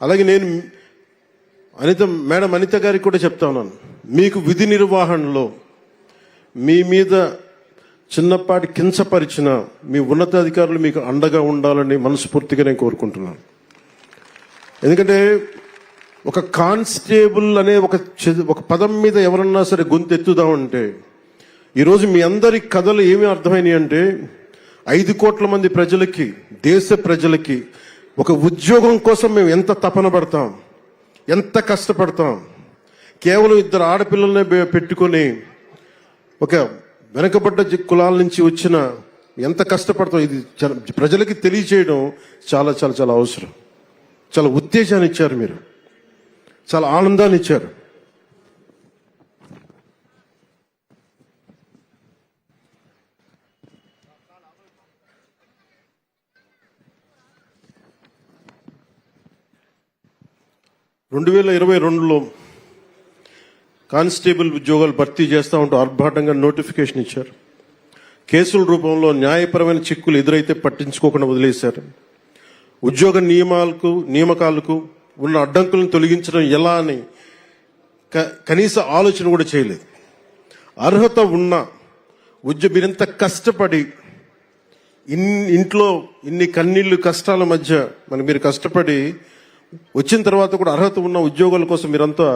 అలాగే నేను మేడం అనిత గారికి కూడా చెప్తా ఉన్నాను, మీకు విధి నిర్వహణలో మీ మీద చిన్నపాటి కించపరిచిన మీ ఉన్నతాధికారులు మీకు అండగా ఉండాలని మనస్ఫూర్తిగా నేను కోరుకుంటున్నాను. ఎందుకంటే ఒక కానిస్టేబుల్ అనే ఒక పదం మీద ఎవరన్నా సరే గొంతెత్తుదామంటే ఈరోజు మీ అందరి కథలు ఏమి అర్థమైనాయి అంటే 5 కోట్ల మంది ప్రజలకి, దేశ ప్రజలకి ఒక ఉద్యోగం కోసం మేము ఎంత తపన పడతాం, ఎంత కష్టపడతాం. కేవలం 2 ఆడపిల్లలనే పెట్టుకొని ఒక వెనకబడ్డ కులాల నుంచి వచ్చిన ఎంత కష్టపడతాం, ఇది ప్రజలకి తెలియచేయడం చాలా చాలా చాలా అవసరం. చాలా ఉత్తేజాన్ని ఇచ్చారు, మీరు చాలా ఆనందాన్ని ఇచ్చారు. రెండు 2022లో కానిస్టేబుల్ ఉద్యోగాలు భర్తీ చేస్తూ ఉంటూ ఆర్భాటంగా నోటిఫికేషన్ ఇచ్చారు. కేసుల రూపంలో న్యాయపరమైన చిక్కులు ఎదురైతే పట్టించుకోకుండా వదిలేశారు. ఉద్యోగ నియామకాలకు ఉన్న అడ్డంకులను తొలగించడం ఎలా అని కనీస ఆలోచన కూడా చేయలేదు. అర్హత ఉన్న మీరింత కష్టపడి ఇంట్లో ఇన్ని కన్నీళ్లు కష్టాల మధ్య మీరు కష్టపడి వచ్చిన తర్వాత కూడా అర్హత ఉన్న ఉద్యోగాల కోసం మీరంతా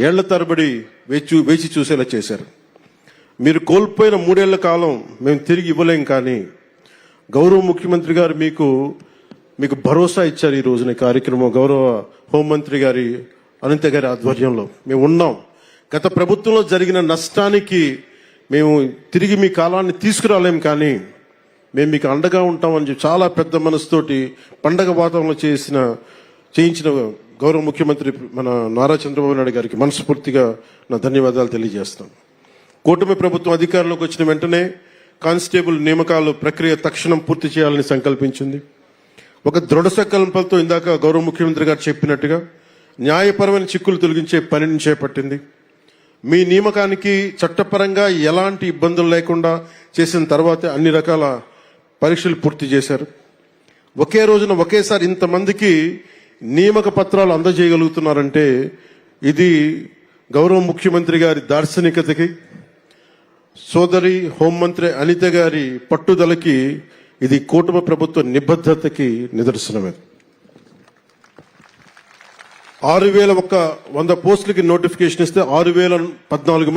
ఏళ్ల తరబడి వేచి చూసేలా చేశారు. మీరు కోల్పోయిన 3 ఏళ్ల కాలం మేము తిరిగి ఇవ్వలేం, కానీ గౌరవ ముఖ్యమంత్రి గారు మీకు భరోసా ఇచ్చారు. ఈ రోజున కార్యక్రమం గౌరవ హోంమంత్రి గారి అనిత గారి ఆధ్వర్యంలో మేము ఉన్నాం. గత ప్రభుత్వంలో జరిగిన నష్టానికి మేము తిరిగి మీ కాలాన్ని తీసుకురాలేం, కానీ మేము మీకు అండగా ఉంటామని చెప్పి చాలా పెద్ద మనసుతోటి పండగ వాతావరణంలో చేయించిన గౌరవ ముఖ్యమంత్రి మన నారా చంద్రబాబు నాయుడు గారికి మనస్ఫూర్తిగా నా ధన్యవాదాలు తెలియజేస్తాను. కూటమి ప్రభుత్వం అధికారంలోకి వచ్చిన వెంటనే కానిస్టేబుల్ నియామకాలు ప్రక్రియ తక్షణం పూర్తి చేయాలని సంకల్పించింది. ఒక దృఢ సంకల్పంతో ఇందాక గౌరవ ముఖ్యమంత్రి గారు చెప్పినట్టుగా న్యాయపరమైన చిక్కులు తొలగించే పనిని చేపట్టింది. మీ నియామకానికి చట్టపరంగా ఎలాంటి ఇబ్బందులు లేకుండా చేసిన తర్వాతే అన్ని రకాల పరీక్షలు పూర్తి చేశారు. ఒకే రోజున ఒకేసారి ఇంతమందికి నియామక పత్రాలు అందజేయగలుగుతున్నారంటే ఇది గౌరవ ముఖ్యమంత్రి గారి దార్శనికతకి, సోదరి హోంమంత్రి అనిత గారి పట్టుదలకి, ఇది కూటమి ప్రభుత్వ నిబద్ధతకి నిదర్శనమే. 6,100 పోస్టులకి నోటిఫికేషన్ ఇస్తే 6,014 మంది